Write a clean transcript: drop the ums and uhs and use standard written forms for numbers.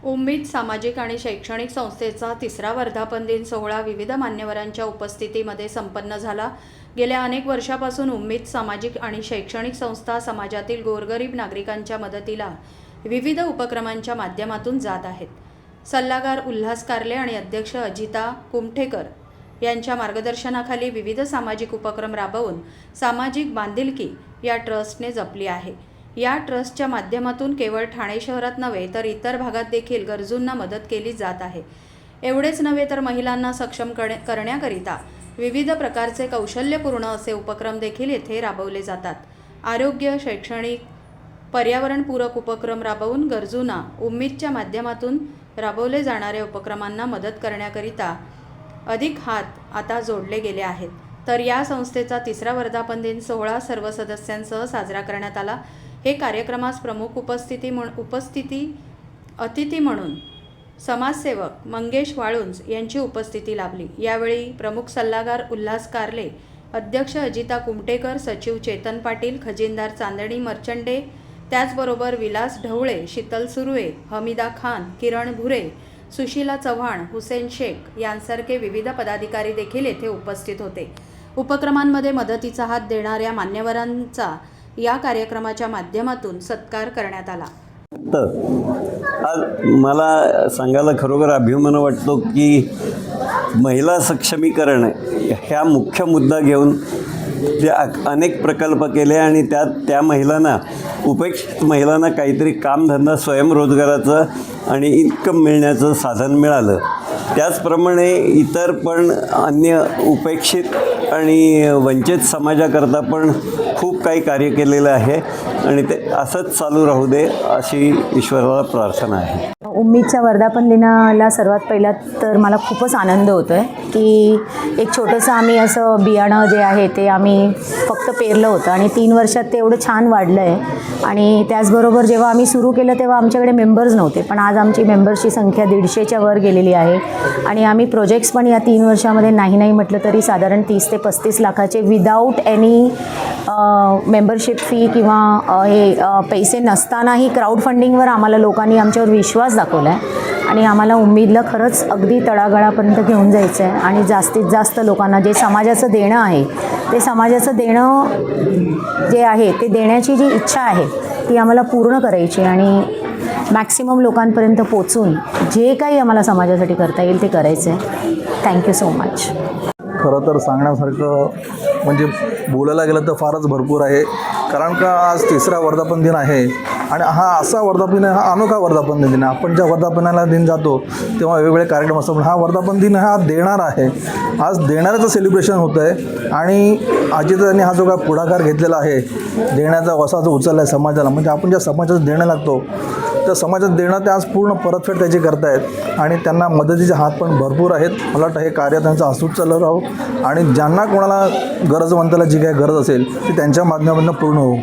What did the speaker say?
उम्मीद सामाजिक आणि शैक्षणिक संस्थेचा तिसरा वर्धापन दिन सोहळा विविध मान्यवरांच्या उपस्थितीमध्ये संपन्न झाला। गेल्या अनेक वर्षापासून उम्मीद सामाजिक आणि शैक्षणिक संस्था समाजातील गोरगरीब नागरिकांच्या मदतीला विविध उपक्रमांच्या माध्यमातून जात आहेत। सल्लागार उल्हास कारले आणि अध्यक्ष अजिता कुमठेकर यांच्या मार्गदर्शनाखाली विविध सामाजिक उपक्रम राबवून सामाजिक बांधिलकी या ट्रस्टने जपली आहे। या ट्रस्टच्या माध्यमातून केवळ ठाणे शहरात नव्हे तर इतर भागात देखील गरजूंना मदत केली जात आहे। एवढेच नव्हे तर महिलांना सक्षम करण्याकरिता विविध प्रकारचे कौशल्यपूर्ण असे उपक्रम देखील येथे राबवले जातात। आरोग्य, शैक्षणिक, पर्यावरणपूरक उपक्रम राबवून गरजूंना उम्मीदच्या माध्यमातून राबवले जाणाऱ्या उपक्रमांना मदत करण्याकरिता अधिक हात आता जोडले गेले आहेत। तर या संस्थेचा तिसरा वर्धापन दिन सोहळा सर्व सदस्यांसह साजरा करण्यात आला। हे कार्यक्रमास प्रमुख अतिथी म्हणून समाजसेवक मंगेश वाळुंज यांची उपस्थिती लाभली। यावेळी प्रमुख सल्लागार उल्हास कारले, अध्यक्ष अजिता कुमठेकर, सचिव चेतन पाटील, खजिनदार चांदणी मर्चंडे, त्याचबरोबर विलास ढवळे, शीतल सुर्वे, हमीदा खान, किरण भुरे, सुशीला चव्हाण, हुसेन शेख यांसारखे विविध पदाधिकारी देखील येथे उपस्थित होते। उपक्रमांमध्ये मदतीचा हात देणाऱ्या मान्यवरांचा या कार्यक्रमाच्या माध्यमातून सत्कार करण्यात आला। आज मला सांगायला खरोखर अभिमान वाटतो की महिला सक्षमीकरण ह्या मुख्य मुद्दा घेऊन जे अनेक प्रकल्प केले आणि त्या महिलांना, उपेक्षित महिलांना काहीतरी कामधंदा, स्वयंरोजगाराचं आणि इन्कम मिळण्याचं साधन मिळालं। त्याचप्रमाणे इतर पण अन्य उपेक्षित आणि वंचित समाजाकरता पण खूप काही कार्य केलेलं आहे आणि ते असंच चालू राहू दे अशी ईश्वराला प्रार्थना आहे। उम्मीदच्या वर्धापन दिनाला सर्वात पहिला तर मला खूपच आनंद होतो आहे की एक छोटंसं आम्ही असं बियाणं जे आहे ते आम्ही फक्त पेरलं होतं आणि 3 वर्षात ते एवढं छान वाढलं आहे। आणि त्याचबरोबर जेव्हा आम्ही सुरू केलं तेव्हा आमच्याकडे मेंबर्स नव्हते, पण आज आमची मेंबर्सची संख्या 150च्या वर गेलेली आहे। आणि आम्ही प्रोजेक्ट्स पण या 3 वर्षामध्ये नाही म्हटलं तरी साधारण 30 ते 35 लाखाचे विदाऊट एनी मेंबरशिप फी किंवा हे पैसे नसतानाही क्राऊड फंडिंगवर आम्हाला लोकांनी आमच्यावर विश्वास दाखवला आहे आणि आम्हाला उम्मीदला खरंच अगदी तळागाळापर्यंत घेऊन जायचं आहे आणि जास्तीत जास्त लोकांना जे समाजाचं देणं आहे ते समाजाचं देणं जे आहे ते देण्याची जी इच्छा आहे ती आम्हाला पूर्ण करायची आणि मॅक्सिमम लोकांपर्यंत पोचून जे काही आम्हाला समाजासाठी करता येईल ते करायचं आहे। Thank you so much. खरं तर सांगण्यासारखं म्हणजे बोलायला गेलं तर फारच भरपूर आहे, कारण का आज तिसरा वर्धापन दिन आहे आणि हा असा वर्धापन आहे, हा अनोखा वर्धापन दिन आहे। आपण ज्या वर्धापनाला दिन जातो तेव्हा वेगवेगळे कार्यक्रम असतात, पण हा वर्धापन दिन हा देणारा आहे। आज देणाऱ्याचं सेलिब्रेशन होतं आहे आणि अजितांनी हा जो काय पुढाकार घेतलेला आहे देण्याचा वसा जो उचलला आहे समाजाला, म्हणजे आपण ज्या समाजाचं देणं लागतो त्या समाजात देणं ते आज पूर्ण परतफेड त्याची करतायत आणि त्यांना मदतीचे हात पण भरपूर आहेत। मला वाटतं हे कार्य त्यांचं असंच चालू राहू आणि ज्यांना कोणाला गरजवंताला जी काही गरज असेल ती त्यांच्या माध्यमातून पूर्ण होऊ।